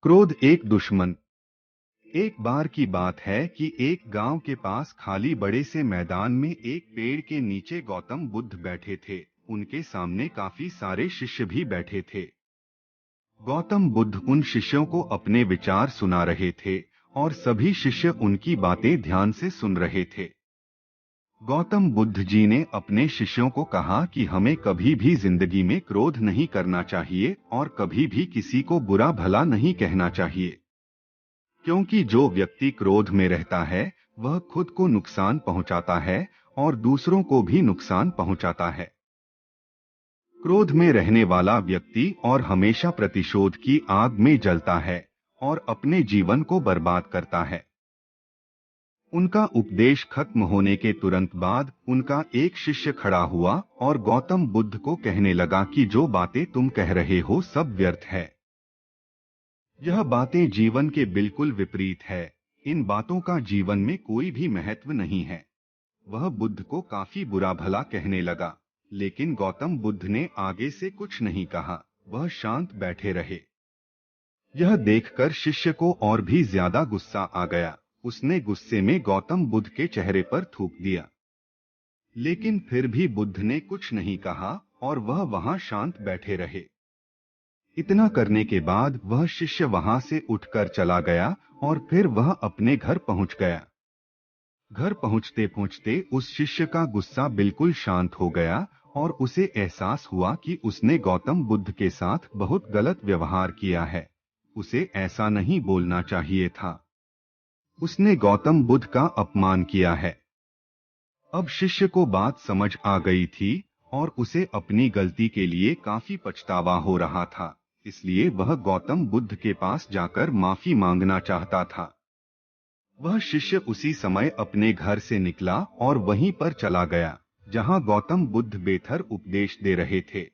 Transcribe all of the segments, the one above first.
क्रोध एक दुश्मन। एक बार की बात है कि एक गांव के पास खाली बड़े से मैदान में एक पेड़ के नीचे गौतम बुद्ध बैठे थे। उनके सामने काफी सारे शिष्य भी बैठे थे। गौतम बुद्ध उन शिष्यों को अपने विचार सुना रहे थे और सभी शिष्य उनकी बातें ध्यान से सुन रहे थे। गौतम बुद्ध जी ने अपने शिष्यों को कहा कि हमें कभी भी जिंदगी में क्रोध नहीं करना चाहिए और कभी भी किसी को बुरा भला नहीं कहना चाहिए, क्योंकि जो व्यक्ति क्रोध में रहता है वह खुद को नुकसान पहुंचाता है और दूसरों को भी नुकसान पहुंचाता है। क्रोध में रहने वाला व्यक्ति और हमेशा प्रतिशोध की आग में जलता है और अपने जीवन को बर्बाद करता है। उनका उपदेश खत्म होने के तुरंत बाद उनका एक शिष्य खड़ा हुआ और गौतम बुद्ध को कहने लगा कि जो बातें तुम कह रहे हो सब व्यर्थ है। यह बातें जीवन के बिल्कुल विपरीत है। इन बातों का जीवन में कोई भी महत्व नहीं है। वह बुद्ध को काफी बुरा भला कहने लगा, लेकिन गौतम बुद्ध ने आगे से कुछ नहीं कहा। वह शांत बैठे रहे। यह देखकर शिष्य को और भी ज्यादा गुस्सा आ गया। उसने गुस्से में गौतम बुद्ध के चेहरे पर थूक दिया, लेकिन फिर भी बुद्ध ने कुछ नहीं कहा और वह वहां शांत बैठे रहे। इतना करने के बाद वह शिष्य वहां से उठकर चला गया और फिर वह अपने घर पहुंच गया। घर पहुंचते पहुंचते उस शिष्य का गुस्सा बिल्कुल शांत हो गया और उसे एहसास हुआ कि उसने गौतम बुद्ध के साथ बहुत गलत व्यवहार किया है। उसे ऐसा नहीं बोलना चाहिए था। उसने गौतम बुद्ध का अपमान किया है। अब शिष्य को बात समझ आ गई थी और उसे अपनी गलती के लिए काफी पछतावा हो रहा था। इसलिए वह गौतम बुद्ध के पास जाकर माफी मांगना चाहता था। वह शिष्य उसी समय अपने घर से निकला और वहीं पर चला गया जहां गौतम बुद्ध बेहतर उपदेश दे रहे थे।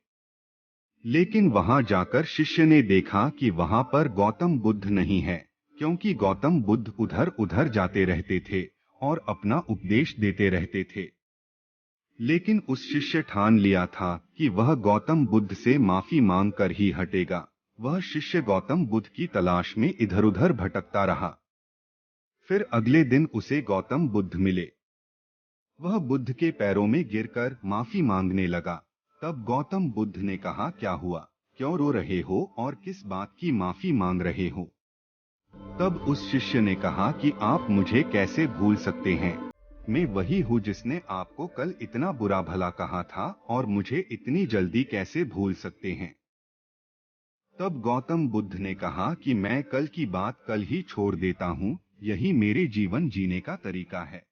लेकिन वहां जाकर शिष्य ने देखा कि वहां पर गौतम बुद्ध नहीं है, क्योंकि गौतम बुद्ध उधर उधर जाते रहते थे और अपना उपदेश देते रहते थे। लेकिन उस शिष्य ठान लिया था कि वह गौतम बुद्ध से माफी मांग कर ही हटेगा। वह शिष्य गौतम बुद्ध की तलाश में इधर उधर भटकता रहा। फिर अगले दिन उसे गौतम बुद्ध मिले। वह बुद्ध के पैरों में गिरकर माफी मांगने लगा। तब गौतम बुद्ध ने कहा, क्या हुआ, क्यों रो रहे हो और किस बात की माफी मांग रहे हो? तब उस शिष्य ने कहा कि आप मुझे कैसे भूल सकते हैं? मैं वही हूँ जिसने आपको कल इतना बुरा भला कहा था और मुझे इतनी जल्दी कैसे भूल सकते हैं? तब गौतम बुद्ध ने कहा कि मैं कल की बात कल ही छोड़ देता हूँ। यही मेरे जीवन जीने का तरीका है।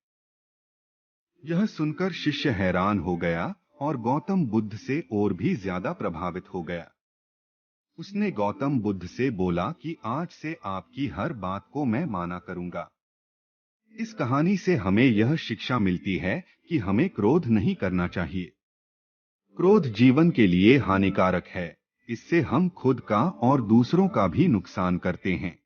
यह सुनकर शिष्य हैरान हो गया और गौतम बुद्ध से और भी ज्यादा प्रभावित हो गया। उसने गौतम बुद्ध से बोला कि आज से आपकी हर बात को मैं माना करूंगा। इस कहानी से हमें यह शिक्षा मिलती है कि हमें क्रोध नहीं करना चाहिए। क्रोध जीवन के लिए हानिकारक है। इससे हम खुद का और दूसरों का भी नुकसान करते हैं।